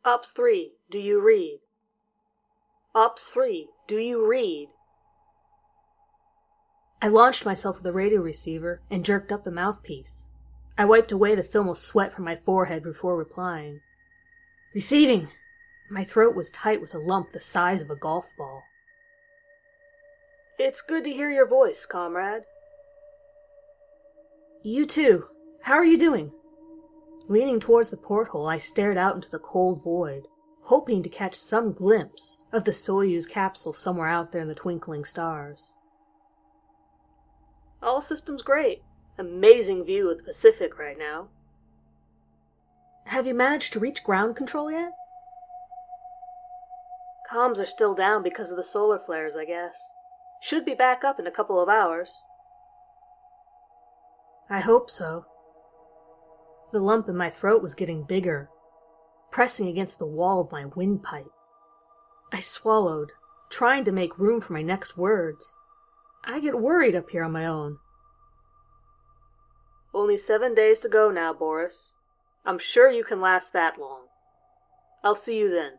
Ops 3, do you read? Ops 3, do you read? I launched myself with the radio receiver and jerked up the mouthpiece. I wiped away the film of sweat from my forehead before replying. Receiving! My throat was tight with a lump the size of a golf ball. It's good to hear your voice, comrade. You too. How are you doing? Leaning towards the porthole, I stared out into the cold void, hoping to catch some glimpse of the Soyuz capsule somewhere out there in the twinkling stars. All systems great. Amazing view of the Pacific right now. Have you managed to reach ground control yet? Comms are still down because of the solar flares, I guess. Should be back up in a couple of hours. I hope so. The lump in my throat was getting bigger, pressing against the wall of my windpipe. I swallowed, trying to make room for my next words. I get worried up here on my own. Only 7 days to go now, Boris. I'm sure you can last that long. I'll see you then.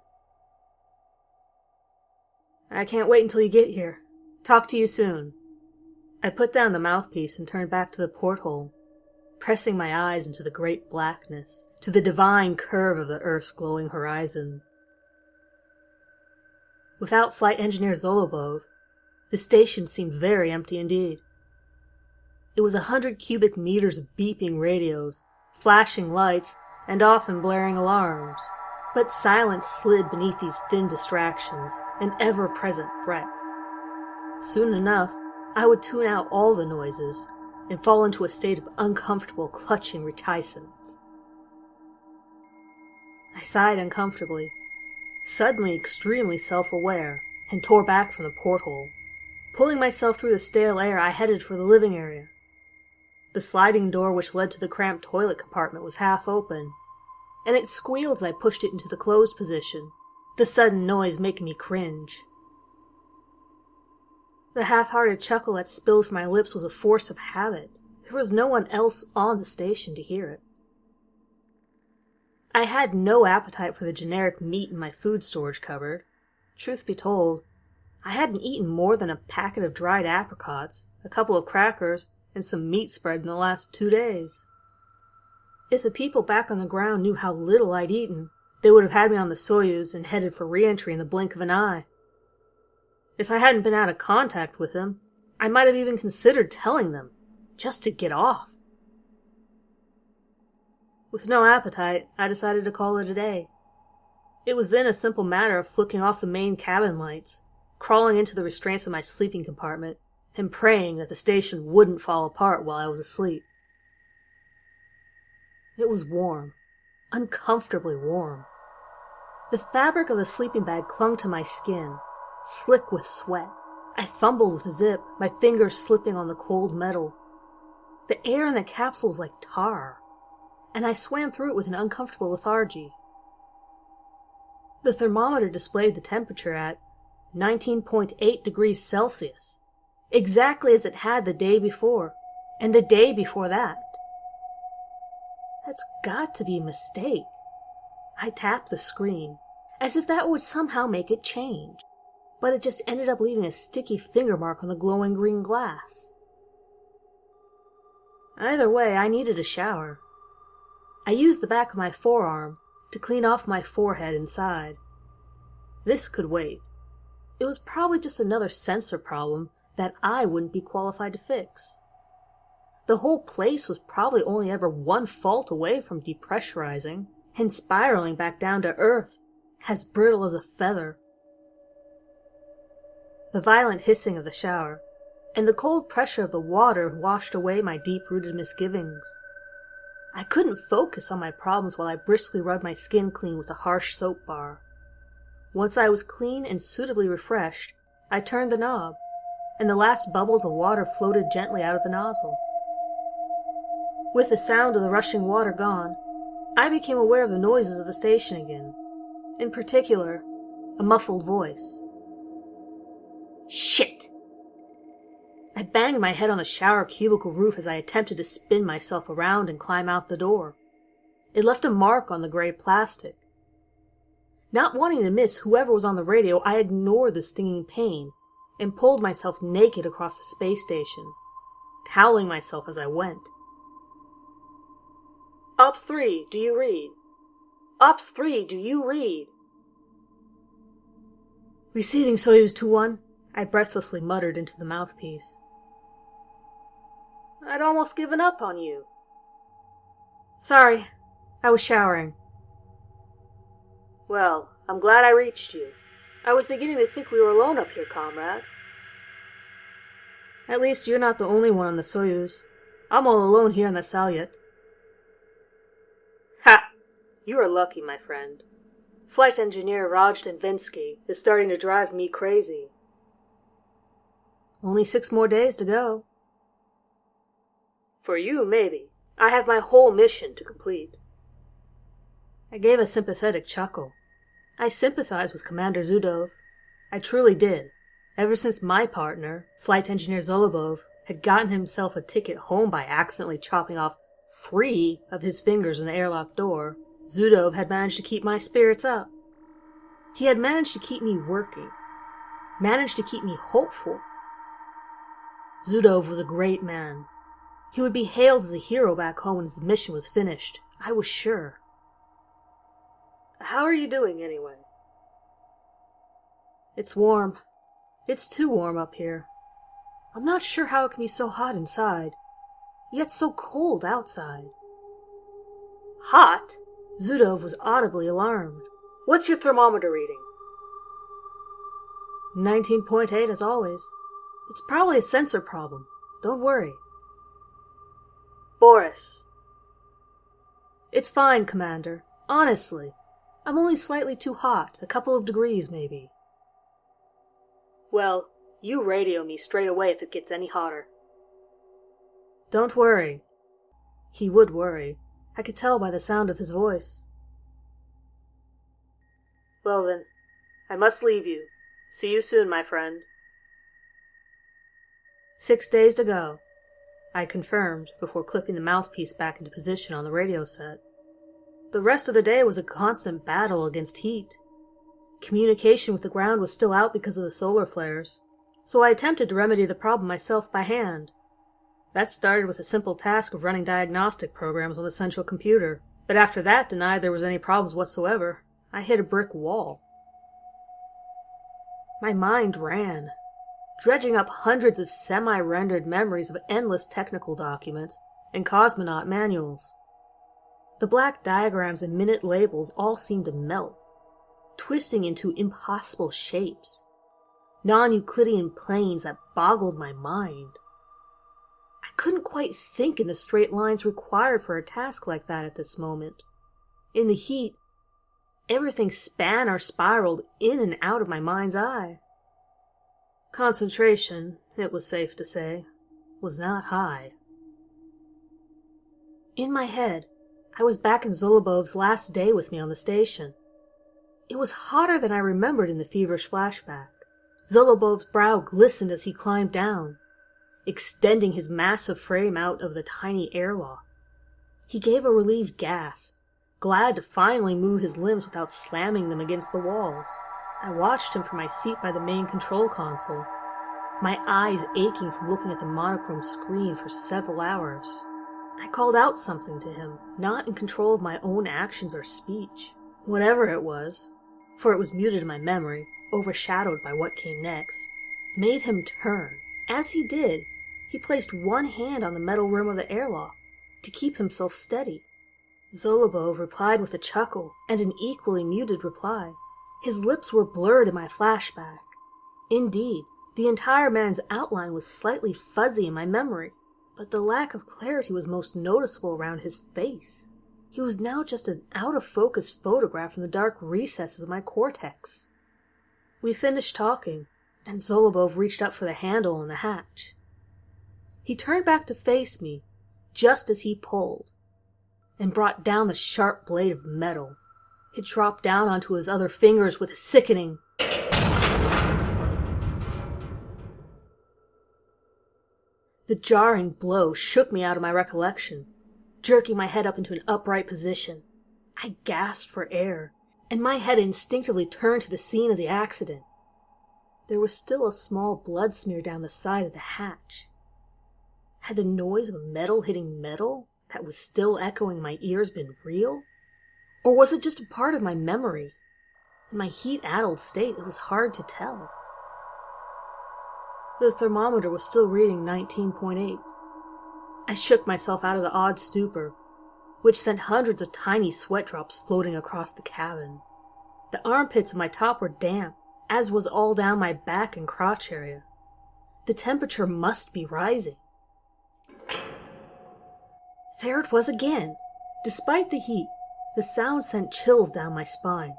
I can't wait until you get here. Talk to you soon. I put down the mouthpiece and turned back to the porthole, pressing my eyes into the great blackness, to the divine curve of the Earth's glowing horizon. Without Flight Engineer Zolobov, the station seemed very empty indeed. It was 100 cubic meters of beeping radios, flashing lights, and often blaring alarms. But silence slid beneath these thin distractions, an ever-present threat. Soon enough, I would tune out all the noises and fall into a state of uncomfortable clutching reticence. I sighed uncomfortably, suddenly extremely self-aware, and tore back from the porthole. Pulling myself through the stale air, I headed for the living area. The sliding door which led to the cramped toilet compartment was half open, and it squealed as I pushed it into the closed position, the sudden noise making me cringe. The half-hearted chuckle that spilled from my lips was a force of habit. There was no one else on the station to hear it. I had no appetite for the generic meat in my food storage cupboard. Truth be told, I hadn't eaten more than a packet of dried apricots, a couple of crackers, and some meat spread in the last 2 days. If the people back on the ground knew how little I'd eaten, they would have had me on the Soyuz and headed for re-entry in the blink of an eye. If I hadn't been out of contact with them, I might have even considered telling them, just to get off. With no appetite, I decided to call it a day. It was then a simple matter of flicking off the main cabin lights, crawling into the restraints of my sleeping compartment, and praying that the station wouldn't fall apart while I was asleep. It was warm, uncomfortably warm. The fabric of the sleeping bag clung to my skin, slick with sweat. I fumbled with the zip, my fingers slipping on the cold metal. The air in the capsule was like tar, and I swam through it with an uncomfortable lethargy. The thermometer displayed the temperature at 19.8 degrees Celsius, exactly as it had the day before, and the day before that. That's got to be a mistake. I tapped the screen, as if that would somehow make it change, but it just ended up leaving a sticky finger mark on the glowing green glass. Either way, I needed a shower. I used the back of my forearm to clean off my forehead and side. This could wait. It was probably just another sensor problem that I wouldn't be qualified to fix. The whole place was probably only ever one fault away from depressurizing and spiraling back down to Earth, as brittle as a feather. The violent hissing of the shower and the cold pressure of the water washed away my deep-rooted misgivings. I couldn't focus on my problems while I briskly rubbed my skin clean with a harsh soap bar. Once I was clean and suitably refreshed, I turned the knob, and the last bubbles of water floated gently out of the nozzle. With the sound of the rushing water gone, I became aware of the noises of the station again. In particular, a muffled voice. Shit! I banged my head on the shower cubicle roof as I attempted to spin myself around and climb out the door. It left a mark on the gray plastic. Not wanting to miss whoever was on the radio, I ignored the stinging pain and pulled myself naked across the space station, toweling myself as I went. Ops 3, do you read? Ops 3, do you read? Receiving Soyuz 2-1, I breathlessly muttered into the mouthpiece. I'd almost given up on you. Sorry, I was showering. Well, I'm glad I reached you. I was beginning to think we were alone up here, comrade. At least you're not the only one on the Soyuz. I'm all alone here in the Salyut. Ha! You are lucky, my friend. Flight engineer Rajdinvinsky is starting to drive me crazy. Only 6 more days to go. For you, maybe. I have my whole mission to complete. I gave a sympathetic chuckle. I sympathized with Commander Zudov. I truly did. Ever since my partner, Flight Engineer Zolobov, had gotten himself a ticket home by accidentally chopping off 3 of his fingers in the airlock door, Zudov had managed to keep my spirits up. He had managed to keep me working, managed to keep me hopeful. Zudov was a great man. He would be hailed as a hero back home when his mission was finished, I was sure. How are you doing, anyway? It's warm. It's too warm up here. I'm not sure how it can be so hot inside, yet so cold outside. Hot? Zudov was audibly alarmed. What's your thermometer reading? 19.8 as always. It's probably a sensor problem. Don't worry. Boris. It's fine, Commander. Honestly. I'm only slightly too hot. A couple of degrees, maybe. Well, you radio me straight away if it gets any hotter. Don't worry. He would worry. I could tell by the sound of his voice. Well then, I must leave you. See you soon, my friend. 6 days to go, I confirmed before clipping the mouthpiece back into position on the radio set. The rest of the day was a constant battle against heat. Communication with the ground was still out because of the solar flares, so I attempted to remedy the problem myself by hand. That started with the simple task of running diagnostic programs on the central computer, but after that denied there was any problems whatsoever. I hit a brick wall. My mind ran, dredging up hundreds of semi-rendered memories of endless technical documents and cosmonaut manuals. The black diagrams and minute labels all seemed to melt, twisting into impossible shapes, non-Euclidean planes that boggled my mind. I couldn't quite think in the straight lines required for a task like that at this moment. In the heat, everything span or spiraled in and out of my mind's eye. Concentration, it was safe to say, was not high. In my head, I was back in Zolobov's last day with me on the station. It was hotter than I remembered in the feverish flashback. Zolobov's brow glistened as he climbed down, extending his massive frame out of the tiny airlock. He gave a relieved gasp, glad to finally move his limbs without slamming them against the walls. I watched him from my seat by the main control console, my eyes aching from looking at the monochrome screen for several hours. I called out something to him, not in control of my own actions or speech. Whatever it was, for it was muted in my memory, overshadowed by what came next, made him turn. As he did, he placed one hand on the metal rim of the airlock to keep himself steady. Zolobov replied with a chuckle and an equally muted reply. His lips were blurred in my flashback. Indeed, the entire man's outline was slightly fuzzy in my memory, but the lack of clarity was most noticeable around his face. He was now just an out-of-focus photograph from the dark recesses of my cortex. We finished talking, and Zolobov reached up for the handle on the hatch. He turned back to face me, just as he pulled, and brought down the sharp blade of metal. It dropped down onto his other fingers with a sickening. The jarring blow shook me out of my recollection, jerking my head up into an upright position. I gasped for air, and my head instinctively turned to the scene of the accident. There was still a small blood smear down the side of the hatch. Had the noise of metal hitting metal that was still echoing in my ears been real? Or was it just a part of my memory? In my heat-addled state, it was hard to tell. The thermometer was still reading 19.8. I shook myself out of the odd stupor, which sent hundreds of tiny sweat drops floating across the cabin. The armpits of my top were damp, as was all down my back and crotch area. The temperature must be rising. There it was again. Despite the heat, the sound sent chills down my spine.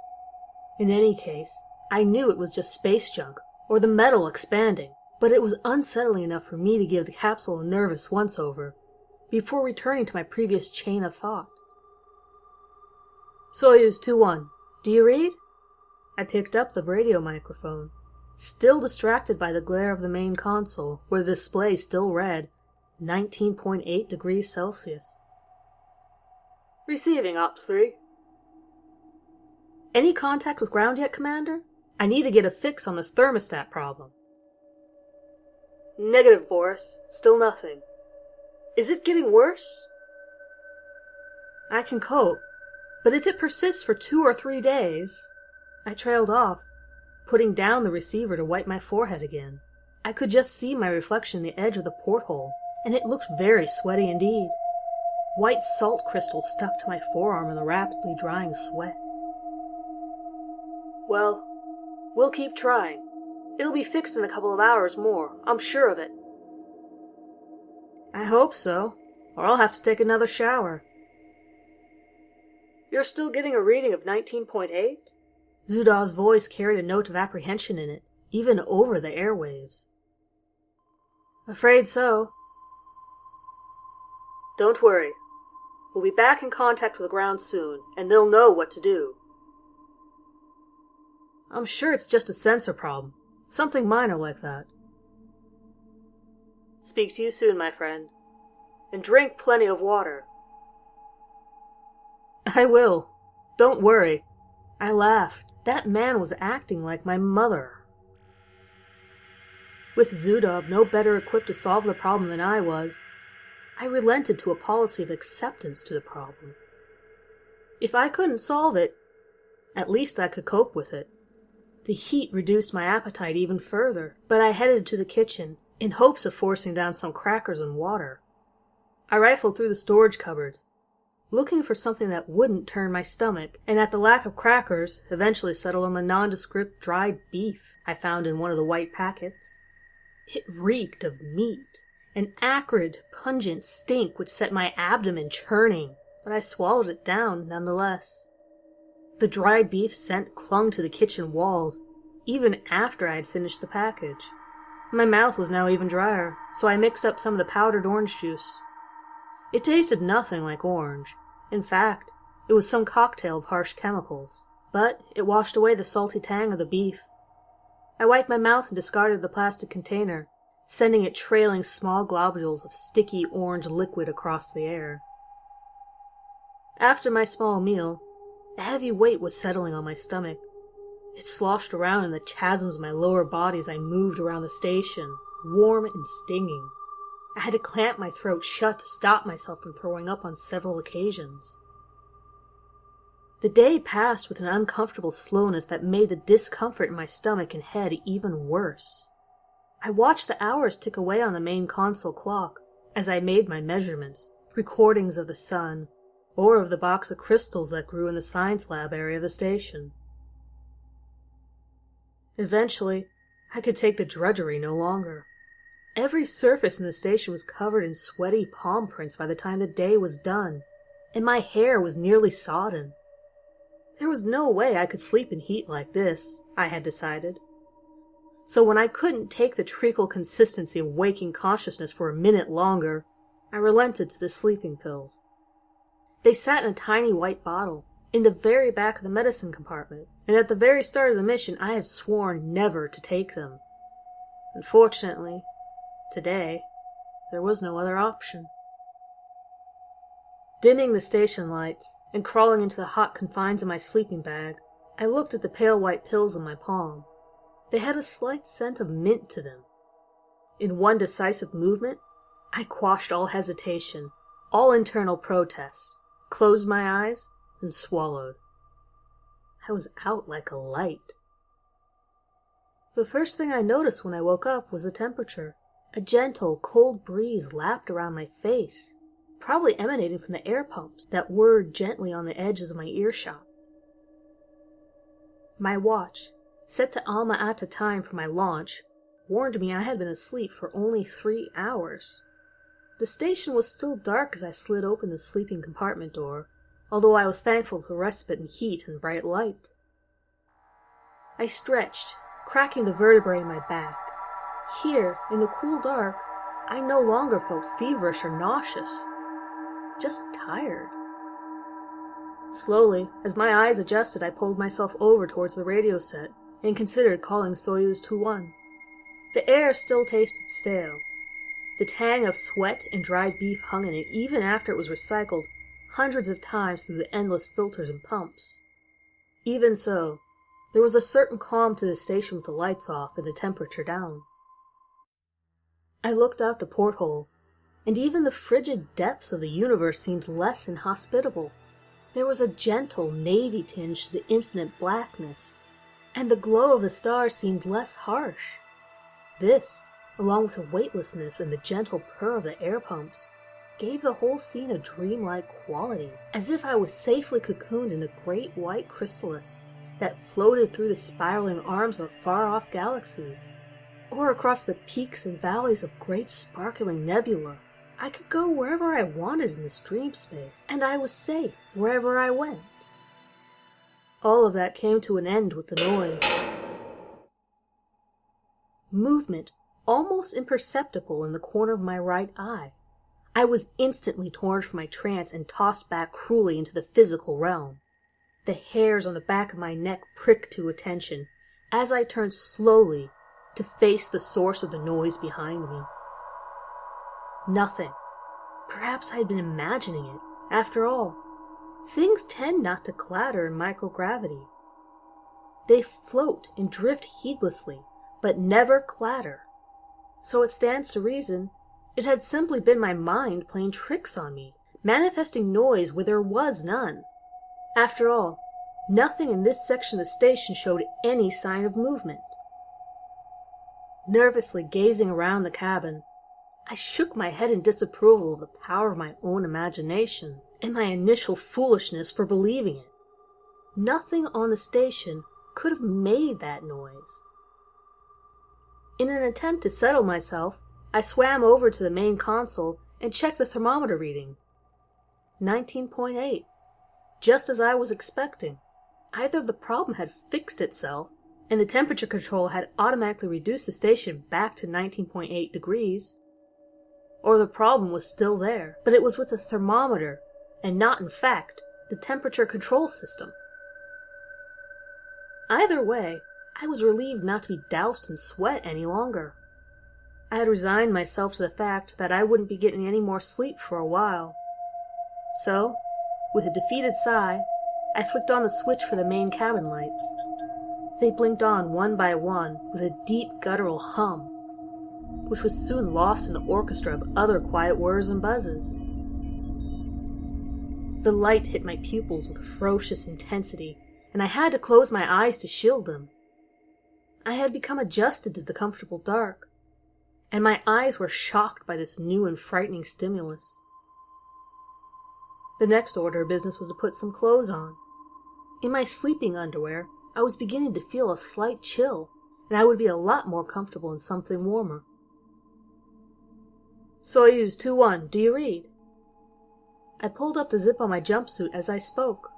In any case, I knew it was just space junk, or the metal expanding, but it was unsettling enough for me to give the capsule a nervous once-over, before returning to my previous chain of thought. Soyuz 2-1, do you read? I picked up the radio microphone, still distracted by the glare of the main console, where the display still read 19.8 degrees Celsius. Receiving, Ops 3. Any contact with ground yet, Commander? I need to get a fix on this thermostat problem. Negative, Boris. Still nothing. Is it getting worse? I can cope, but if it persists for 2 or 3 days... I trailed off, putting down the receiver to wipe my forehead again. I could just see my reflection in the edge of the porthole, and it looked very sweaty indeed. White salt crystals stuck to my forearm in the rapidly drying sweat. Well, we'll keep trying. It'll be fixed in a couple of hours more, I'm sure of it. I hope so, or I'll have to take another shower. You're still getting a reading of 19.8? Zudov's voice carried a note of apprehension in it, even over the airwaves. Afraid so. Don't worry. We'll be back in contact with the ground soon, and they'll know what to do. I'm sure it's just a sensor problem. Something minor like that. Speak to you soon, my friend. And drink plenty of water. I will. Don't worry. I laughed. That man was acting like my mother. With Zudov no better equipped to solve the problem than I was, I relented to a policy of acceptance to the problem. If I couldn't solve it, at least I could cope with it. The heat reduced my appetite even further, but I headed to the kitchen, in hopes of forcing down some crackers and water. I rifled through the storage cupboards, looking for something that wouldn't turn my stomach, and at the lack of crackers, eventually settled on the nondescript dried beef I found in one of the white packets. It reeked of meat, an acrid, pungent stink which set my abdomen churning, but I swallowed it down nonetheless. The dried beef scent clung to the kitchen walls, even after I had finished the package. My mouth was now even drier, so I mixed up some of the powdered orange juice. It tasted nothing like orange. In fact, it was some cocktail of harsh chemicals, but it washed away the salty tang of the beef. I wiped my mouth and discarded the plastic container, sending it trailing small globules of sticky orange liquid across the air. After my small meal, a heavy weight was settling on my stomach. It sloshed around in the chasms of my lower body as I moved around the station, warm and stinging. I had to clamp my throat shut to stop myself from throwing up on several occasions. The day passed with an uncomfortable slowness that made the discomfort in my stomach and head even worse. I watched the hours tick away on the main console clock as I made my measurements, recordings of the sun, or of the box of crystals that grew in the science lab area of the station. Eventually, I could take the drudgery no longer. Every surface in the station was covered in sweaty palm prints by the time the day was done, and my hair was nearly sodden. There was no way I could sleep in heat like this, I had decided. So when I couldn't take the treacle consistency of waking consciousness for a minute longer, I relented to the sleeping pills. They sat in a tiny white bottle, in the very back of the medicine compartment, and at the very start of the mission I had sworn never to take them. Unfortunately, today, there was no other option. Dimming the station lights, and crawling into the hot confines of my sleeping bag, I looked at the pale white pills in my palm. They had a slight scent of mint to them. In one decisive movement, I quashed all hesitation, all internal protest, closed my eyes, and swallowed. I was out like a light. The first thing I noticed when I woke up was the temperature. A gentle, cold breeze lapped around my face, probably emanating from the air pumps that whirred gently on the edges of my earshot. My watch, set to Alma Ata time for my launch, warned me I had been asleep for only 3 hours. The station was still dark as I slid open the sleeping compartment door, although I was thankful for respite and heat and bright light. I stretched, cracking the vertebrae in my back. Here, in the cool dark, I no longer felt feverish or nauseous, just tired. Slowly, as my eyes adjusted, I pulled myself over towards the radio set and considered calling Soyuz 21. The air still tasted stale. The tang of sweat and dried beef hung in it even after it was recycled hundreds of times through the endless filters and pumps. Even so, there was a certain calm to the station with the lights off and the temperature down. I looked out the porthole, and even the frigid depths of the universe seemed less inhospitable. There was a gentle navy tinge to the infinite blackness, and the glow of the stars seemed less harsh. This, along with the weightlessness and the gentle purr of the air pumps, gave the whole scene a dreamlike quality, as if I was safely cocooned in a great white chrysalis that floated through the spiraling arms of far-off galaxies, or across the peaks and valleys of great sparkling nebula. I could go wherever I wanted in this dream space, and I was safe wherever I went. All of that came to an end with the noise. Movement, almost imperceptible in the corner of my right eye. I was instantly torn from my trance and tossed back cruelly into the physical realm. The hairs on the back of my neck pricked to attention as I turned slowly to face the source of the noise behind me. Nothing. Perhaps I had been imagining it. After all, things tend not to clatter in microgravity. They float and drift heedlessly, but never clatter. So it stands to reason it had simply been my mind playing tricks on me, manifesting noise where there was none. After all, nothing in this section of the station showed any sign of movement. Nervously gazing around the cabin, I shook my head in disapproval of the power of my own imagination and my initial foolishness for believing it. Nothing on the station could have made that noise. In an attempt to settle myself, I swam over to the main console and checked the thermometer reading. 19.8. Just as I was expecting. Either the problem had fixed itself, and the temperature control had automatically reduced the station back to 19.8 degrees, or the problem was still there, but it was with the thermometer, and not, in fact, the temperature control system. Either way, I was relieved not to be doused in sweat any longer. I had resigned myself to the fact that I wouldn't be getting any more sleep for a while. So, with a defeated sigh, I flicked on the switch for the main cabin lights. They blinked on one by one with a deep guttural hum, which was soon lost in the orchestra of other quiet whirs and buzzes. The light hit my pupils with ferocious intensity, and I had to close my eyes to shield them. I had become adjusted to the comfortable dark, and my eyes were shocked by this new and frightening stimulus. The next order of business was to put some clothes on. In my sleeping underwear, I was beginning to feel a slight chill, and I would be a lot more comfortable in something warmer. Soyuz 21, do you read? I pulled up the zip on my jumpsuit as I spoke.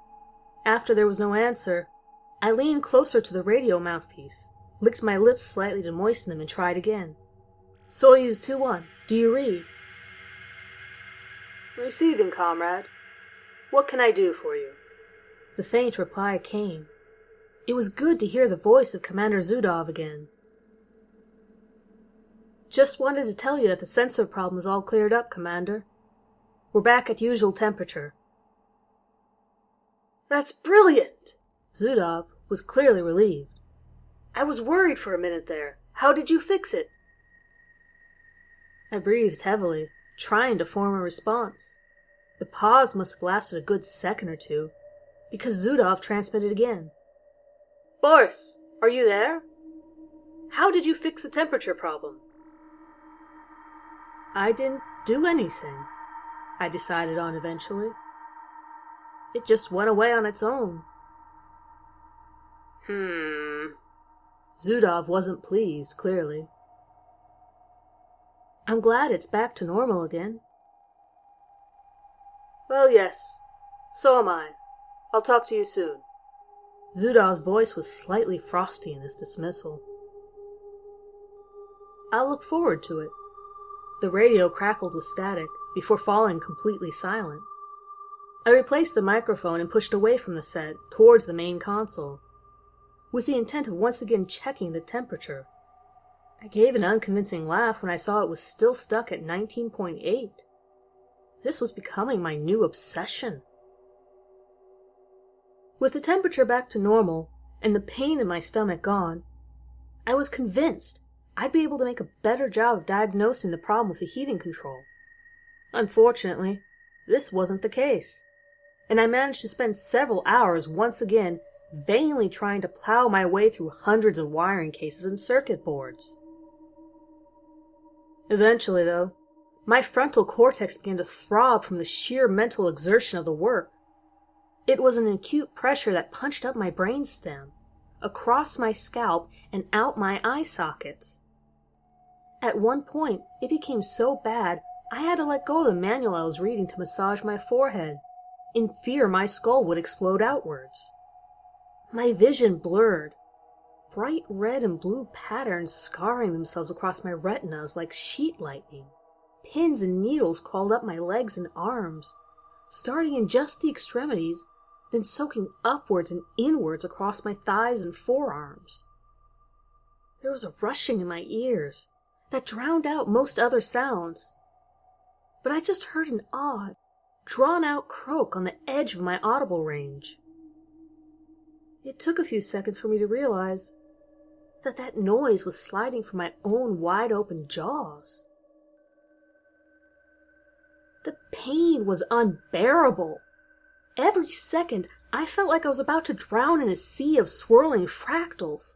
After there was no answer, I leaned closer to the radio mouthpiece, licked my lips slightly to moisten them, and tried again. Soyuz 21, do you read? Receiving, comrade. What can I do for you? The faint reply came. It was good to hear the voice of Commander Zudov again. Just wanted to tell you that the sensor problem is all cleared up, Commander. We're back at usual temperature. That's brilliant! Zudov, was clearly relieved. "I was worried for a minute there. How did you fix it?" I breathed heavily, trying to form a response. The pause must have lasted a good second or two, because Zudov transmitted again. "Boris, are you there? How did you fix the temperature problem?" I didn't do anything, I decided on eventually. It just went away on its own. Zudov wasn't pleased, clearly. "I'm glad it's back to normal again." "Well, yes. So am I. I'll talk to you soon." Zudov's voice was slightly frosty in his dismissal. "I'll look forward to it." The radio crackled with static before falling completely silent. I replaced the microphone and pushed away from the set towards the main console, with the intent of once again checking the temperature. I gave an unconvincing laugh when I saw it was still stuck at 19.8. This was becoming my new obsession. With the temperature back to normal and the pain in my stomach gone, I was convinced I'd be able to make a better job of diagnosing the problem with the heating control. Unfortunately, this wasn't the case, and I managed to spend several hours once again vainly trying to plow my way through hundreds of wiring cases and circuit boards. Eventually, though, my frontal cortex began to throb from the sheer mental exertion of the work. It was an acute pressure that punched up my brainstem, across my scalp, and out my eye sockets. At one point, it became so bad I had to let go of the manual I was reading to massage my forehead, in fear my skull would explode outwards. My vision blurred, bright red and blue patterns scarring themselves across my retinas like sheet lightning. Pins and needles crawled up my legs and arms, starting in just the extremities, then soaking upwards and inwards across my thighs and forearms. There was a rushing in my ears that drowned out most other sounds, but I just heard an odd, drawn-out croak on the edge of my audible range. It took a few seconds for me to realize that noise was sliding from my own wide-open jaws. The pain was unbearable. Every second, I felt like I was about to drown in a sea of swirling fractals.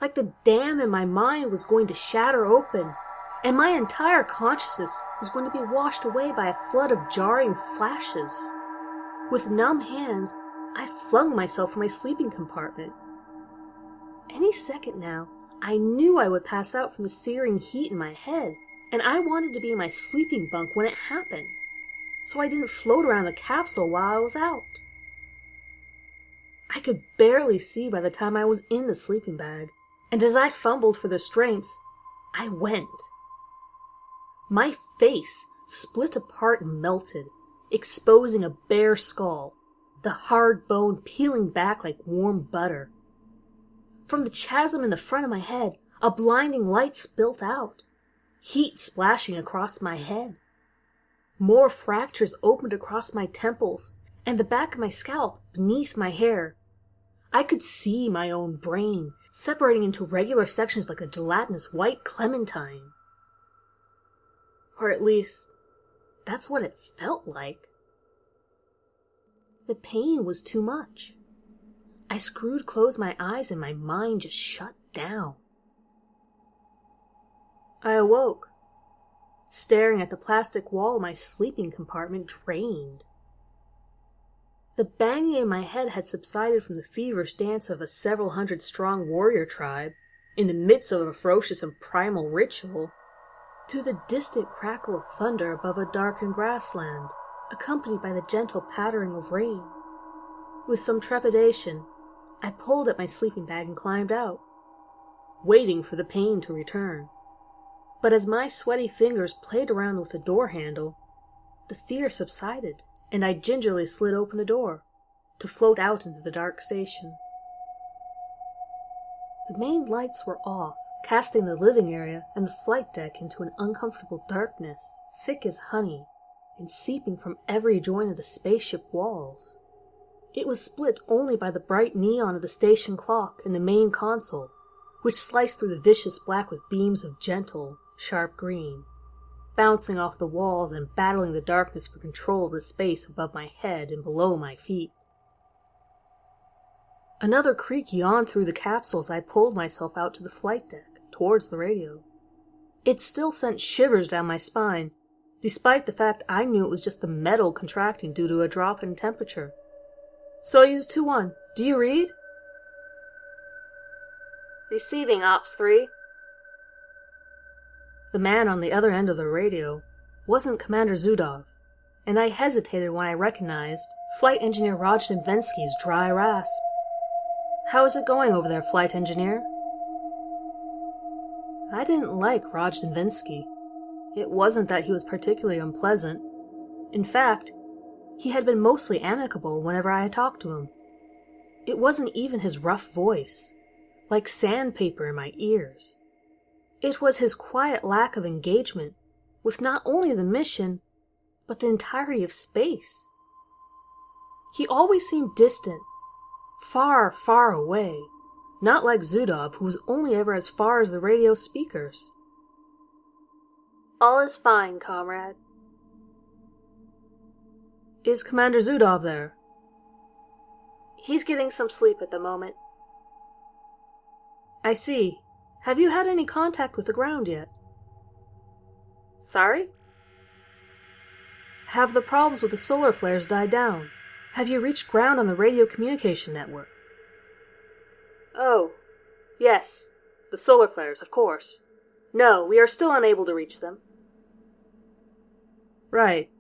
Like the dam in my mind was going to shatter open, and my entire consciousness was going to be washed away by a flood of jarring flashes. With numb hands, I flung myself from my sleeping compartment. Any second now, I knew I would pass out from the searing heat in my head, and I wanted to be in my sleeping bunk when it happened, so I didn't float around the capsule while I was out. I could barely see by the time I was in the sleeping bag, and as I fumbled for the restraints, I went. My face split apart and melted, exposing a bare skull, the hard bone peeling back like warm butter. From the chasm in the front of my head, a blinding light spilt out, heat splashing across my head. More fractures opened across my temples and the back of my scalp beneath my hair. I could see my own brain separating into regular sections like a gelatinous white clementine. Or at least, that's what it felt like. The pain was too much. I screwed closed my eyes and my mind just shut down. I awoke, staring at the plastic wall of my sleeping compartment drained. The banging in my head had subsided from the feverish dance of a several hundred strong warrior tribe in the midst of a ferocious and primal ritual, to the distant crackle of thunder above a darkened grassland, accompanied by the gentle pattering of rain. With some trepidation, I pulled at my sleeping bag and climbed out, waiting for the pain to return. But as my sweaty fingers played around with the door handle, the fear subsided, and I gingerly slid open the door, to float out into the dark station. The main lights were off, casting the living area and the flight deck into an uncomfortable darkness, thick as honey, and seeping from every joint of the spaceship walls. It was split only by the bright neon of the station clock and the main console, which sliced through the vicious black with beams of gentle, sharp green, bouncing off the walls and battling the darkness for control of the space above my head and below my feet. Another creak yawned through the capsule as I pulled myself out to the flight deck, towards the radio. It still sent shivers down my spine, despite the fact I knew it was just the metal contracting due to a drop in temperature. Soyuz 2-1, do you read? Receiving, Ops 3. The man on the other end of the radio wasn't Commander Zudov, and I hesitated when I recognized Flight Engineer Rajdensky's dry rasp. How is it going over there, Flight Engineer? I didn't like Rajdensky. It wasn't that he was particularly unpleasant. In fact, he had been mostly amicable whenever I had talked to him. It wasn't even his rough voice, like sandpaper in my ears. It was his quiet lack of engagement with not only the mission, but the entirety of space. He always seemed distant, far, far away, not like Zudov, who was only ever as far as the radio speakers. All is fine, comrade. Is Commander Zudov there? He's getting some sleep at the moment. I see. Have you had any contact with the ground yet? Sorry? Have the problems with the solar flares died down? Have you reached ground on the radio communication network? Oh, yes. The solar flares, of course. No, we are still unable to reach them. Right.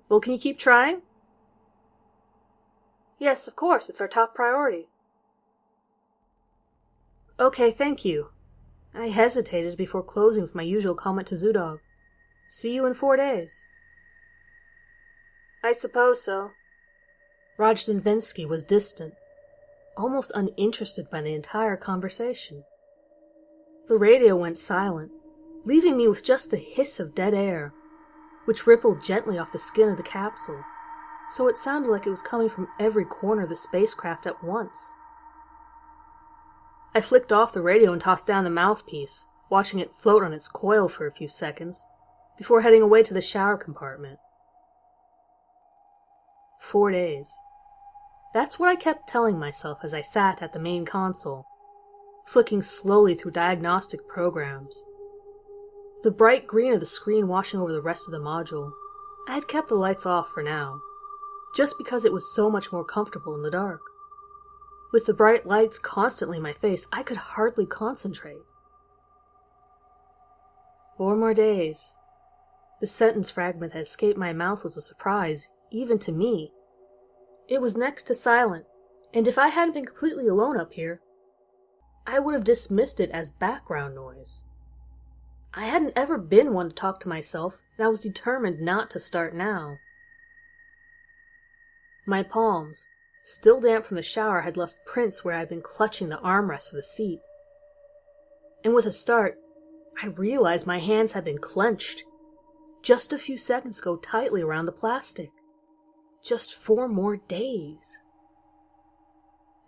Well, can you keep trying? Yes, of course. It's our top priority. Okay, thank you. I hesitated before closing with my usual comment to Zudov. See you in 4 days. I suppose so. Rajdensky was distant, almost uninterested by the entire conversation. The radio went silent, leaving me with just the hiss of dead air, which rippled gently off the skin of the capsule, so it sounded like it was coming from every corner of the spacecraft at once. I flicked off the radio and tossed down the mouthpiece, watching it float on its coil for a few seconds, before heading away to the shower compartment. 4 days. That's what I kept telling myself as I sat at the main console, flicking slowly through diagnostic programs. The bright green of the screen washing over the rest of the module. I had kept the lights off for now, just because it was so much more comfortable in the dark. With the bright lights constantly in my face, I could hardly concentrate. 4 more days. The sentence fragment that escaped my mouth was a surprise, even to me. It was next to silent, and if I hadn't been completely alone up here, I would have dismissed it as background noise. I hadn't ever been one to talk to myself, and I was determined not to start now. My palms, still damp from the shower, had left prints where I had been clutching the armrest of the seat. And with a start, I realized my hands had been clenched, just a few seconds ago tightly around the plastic. Just 4 more days.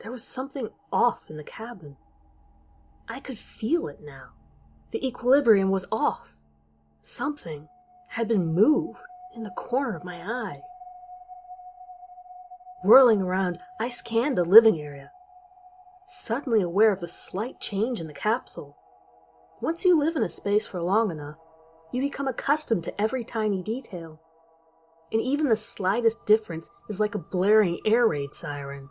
There was something off in the cabin. I could feel it now. The equilibrium was off. Something had been moved in the corner of my eye. Whirling around, I scanned the living area, suddenly aware of the slight change in the capsule. Once you live in a space for long enough, you become accustomed to every tiny detail, and even the slightest difference is like a blaring air raid siren.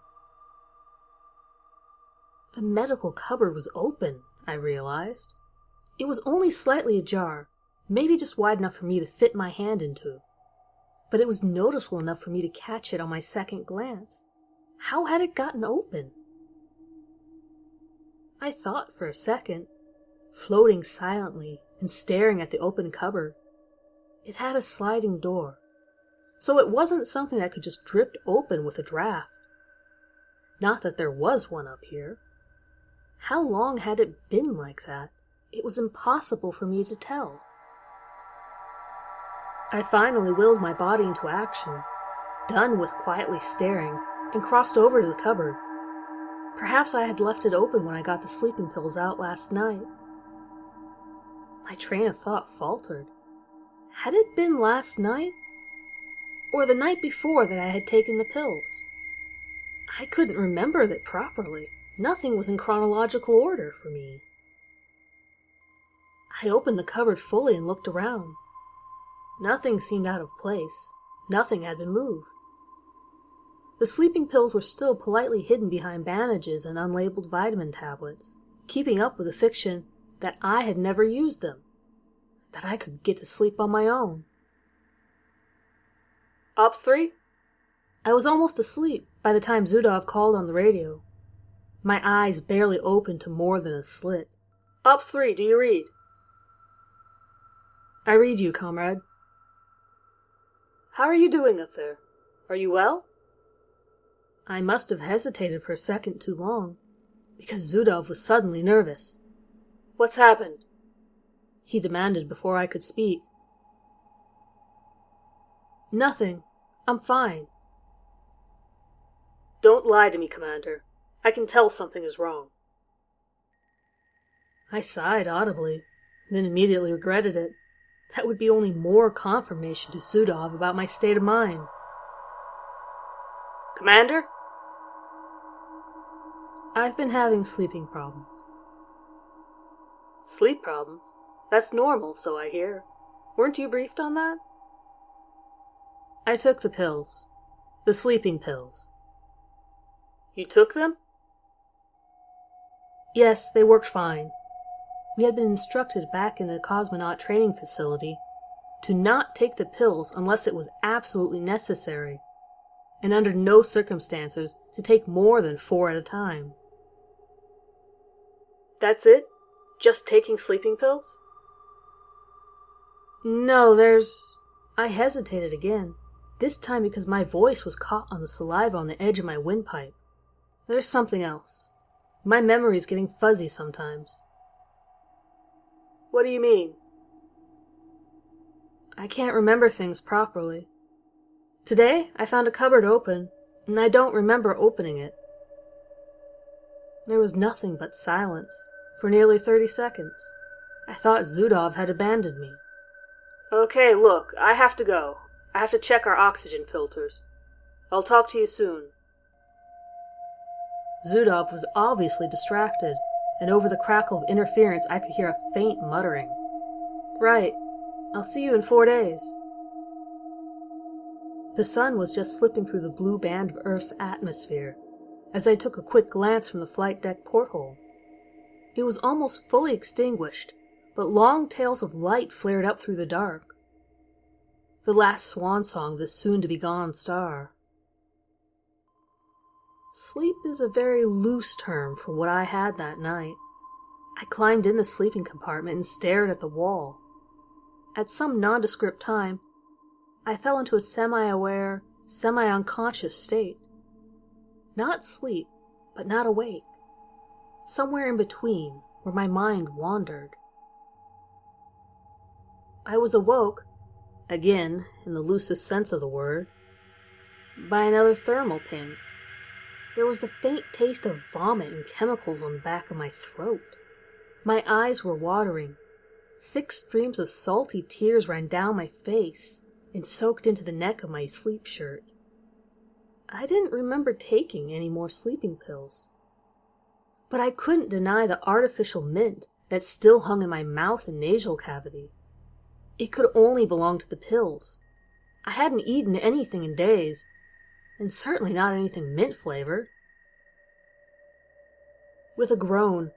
The medical cupboard was open, I realized. It was only slightly ajar, maybe just wide enough for me to fit my hand into, but it was noticeable enough for me to catch it on my second glance. How had it gotten open? I thought for a second, floating silently and staring at the open cupboard. It had a sliding door, so it wasn't something that could just drift open with a draft. Not that there was one up here. How long had it been like that? It was impossible for me to tell. I finally willed my body into action, done with quietly staring, and crossed over to the cupboard. Perhaps I had left it open when I got the sleeping pills out last night. My train of thought faltered. Had it been last night? Or the night before that I had taken the pills? I couldn't remember it properly. Nothing was in chronological order for me. I opened the cupboard fully and looked around. Nothing seemed out of place. Nothing had been moved. The sleeping pills were still politely hidden behind bandages and unlabeled vitamin tablets, keeping up with the fiction that I had never used them, that I could get to sleep on my own. Ops 3? I was almost asleep by the time Zudov called on the radio. My eyes barely opened to more than a slit. Ops 3, do you read? I read you, comrade. How are you doing up there? Are you well? I must have hesitated for a second too long, because Zudov was suddenly nervous. What's happened? He demanded before I could speak. Nothing. I'm fine. Don't lie to me, Commander. I can tell something is wrong. I sighed audibly, then immediately regretted it. That would be only more confirmation to Zudov about my state of mind. Commander? I've been having sleeping problems. Sleep problems? That's normal, so I hear. Weren't you briefed on that? I took the pills. The sleeping pills. You took them? Yes, they worked fine. We had been instructed back in the Cosmonaut training facility to not take the pills unless it was absolutely necessary, and under no circumstances to take more than 4 at a time. That's it? Just taking sleeping pills? No, I hesitated again, this time because my voice was caught on the saliva on the edge of my windpipe. There's something else. My memory's getting fuzzy sometimes. What do you mean? I can't remember things properly. Today, I found a cupboard open, and I don't remember opening it. There was nothing but silence for nearly 30 seconds. I thought Zudov had abandoned me. Okay, look, I have to go. I have to check our oxygen filters. I'll talk to you soon. Zudov was obviously distracted, and over the crackle of interference I could hear a faint muttering. Right. I'll see you in 4 days. The sun was just slipping through the blue band of Earth's atmosphere as I took a quick glance from the flight deck porthole. It was almost fully extinguished, but long tails of light flared up through the dark. The last swan song of this soon-to-be-gone star. Sleep is a very loose term for what I had that night. I climbed in the sleeping compartment and stared at the wall. At some nondescript time, I fell into a semi-aware, semi-unconscious state. Not sleep, but not awake. Somewhere in between, where my mind wandered. I was awoke, again, in the loosest sense of the word, by another thermal ping. There was the faint taste of vomit and chemicals on the back of my throat. My eyes were watering. Thick streams of salty tears ran down my face and soaked into the neck of my sleep shirt. I didn't remember taking any more sleeping pills. But I couldn't deny the artificial mint that still hung in my mouth and nasal cavity. It could only belong to the pills. I hadn't eaten anything in days, and certainly not anything mint-flavored. With a groan,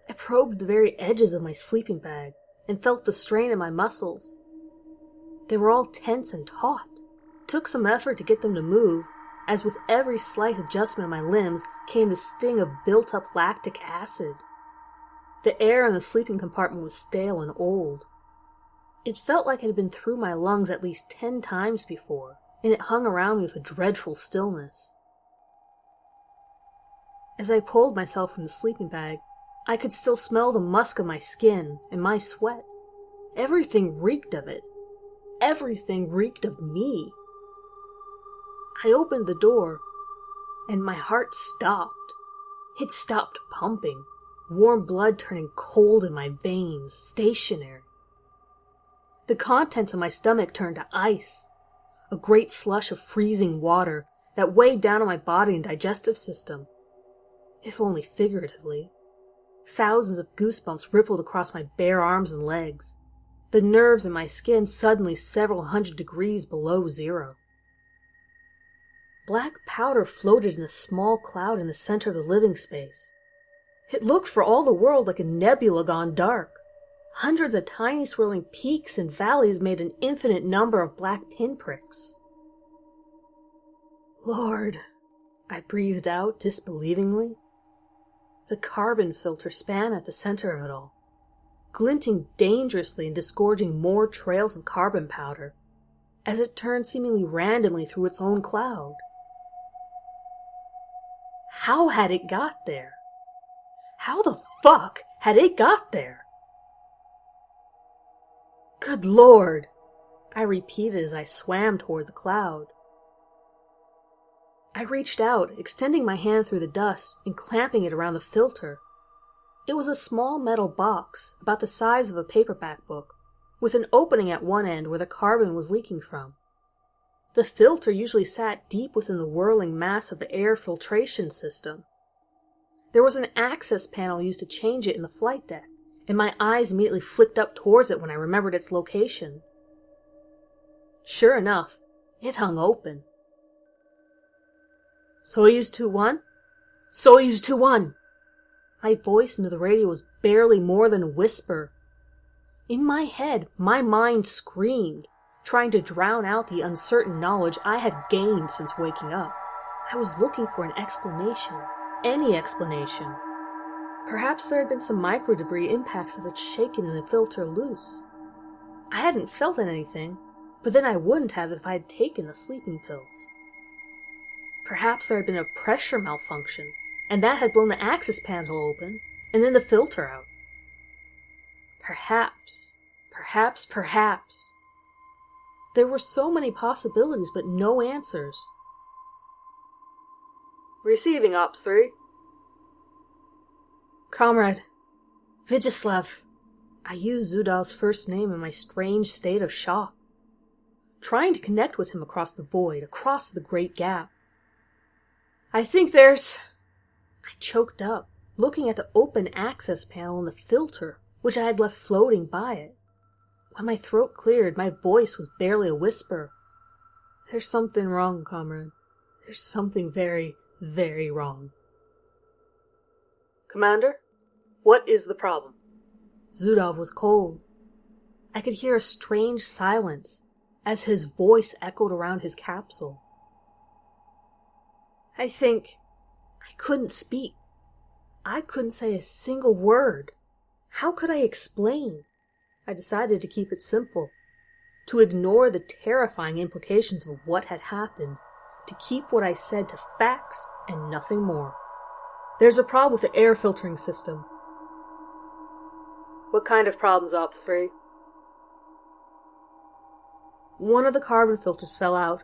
I probed the very edges of my sleeping bag and felt the strain in my muscles. They were all tense and taut. It took some effort to get them to move, as with every slight adjustment of my limbs came the sting of built-up lactic acid. The air in the sleeping compartment was stale and old. It felt like it had been through my lungs at least 10 times before, and it hung around me with a dreadful stillness. As I pulled myself from the sleeping bag, I could still smell the musk of my skin and my sweat. Everything reeked of it. Everything reeked of me. I opened the door and my heart stopped. It stopped pumping, warm blood turning cold in my veins, stationary. The contents of my stomach turned to ice, a great slush of freezing water that weighed down on my body and digestive system, if only figuratively. Thousands of goosebumps rippled across my bare arms and legs, the nerves in my skin suddenly several hundred degrees below zero. Black powder floated in a small cloud in the center of the living space. It looked for all the world like a nebula gone dark. Hundreds of tiny swirling peaks and valleys made an infinite number of black pinpricks. Lord, I breathed out disbelievingly. The carbon filter span at the center of it all, glinting dangerously and disgorging more trails of carbon powder as it turned seemingly randomly through its own cloud. How had it got there? How the fuck had it got there? Good Lord, I repeated as I swam toward the cloud. I reached out, extending my hand through the dust and clamping it around the filter. It was a small metal box, about the size of a paperback book, with an opening at one end where the carbon was leaking from. The filter usually sat deep within the whirling mass of the air filtration system. There was an access panel used to change it in the flight deck, and my eyes immediately flicked up towards it when I remembered its location. Sure enough, it hung open. Soyuz 2-1? Soyuz 2-1! My voice into the radio was barely more than a whisper. In my head, my mind screamed, trying to drown out the uncertain knowledge I had gained since waking up. I was looking for an explanation. Any explanation. Perhaps there had been some micro-debris impacts that had shaken the filter loose. I hadn't felt anything, but then I wouldn't have if I had taken the sleeping pills. Perhaps there had been a pressure malfunction, and that had blown the access panel open, and then the filter out. Perhaps. There were so many possibilities, but no answers. Receiving, Ops 3. Comrade, Vyacheslav. I used Zudov's first name in my strange state of shock, trying to connect with him across the void, across the great gap. I think there's... I choked up, looking at the open access panel and the filter, which I had left floating by it. When my throat cleared, my voice was barely a whisper. There's something wrong, comrade. There's something very, very wrong. Commander, what is the problem? Zudov was cold. I could hear a strange silence as his voice echoed around his capsule. I couldn't speak. I couldn't say a single word. How could I explain? I decided to keep it simple, to ignore the terrifying implications of what had happened, to keep what I said to facts and nothing more. There's a problem with the air filtering system. What kind of problems, Op 3? One of the carbon filters fell out,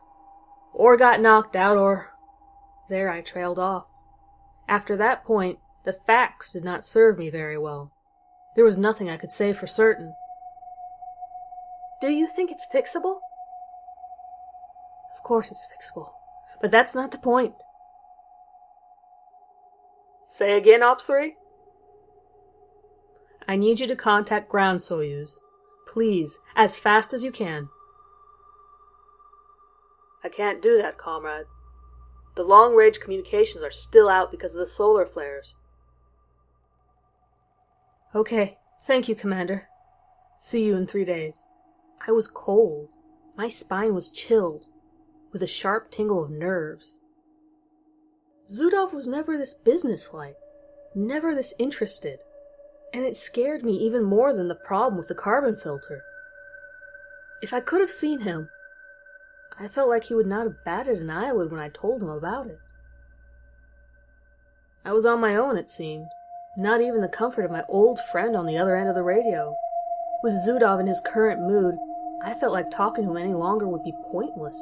or got knocked out, or... There I trailed off. After that point, the facts did not serve me very well. There was nothing I could say for certain. Do you think it's fixable? Of course it's fixable, but that's not the point. Say again, Ops 3? I need you to contact Ground Soyuz. Please, as fast as you can. I can't do that, comrade. The long-range communications are still out because of the solar flares. Okay, thank you, Commander. See you in 3 days. I was cold. My spine was chilled, with a sharp tingle of nerves. Zudov was never this businesslike, never this interested, and it scared me even more than the problem with the carbon filter. If I could have seen him, I felt like he would not have batted an eyelid when I told him about it. I was on my own, it seemed, not even the comfort of my old friend on the other end of the radio. With Zudov in his current mood, I felt like talking to him any longer would be pointless.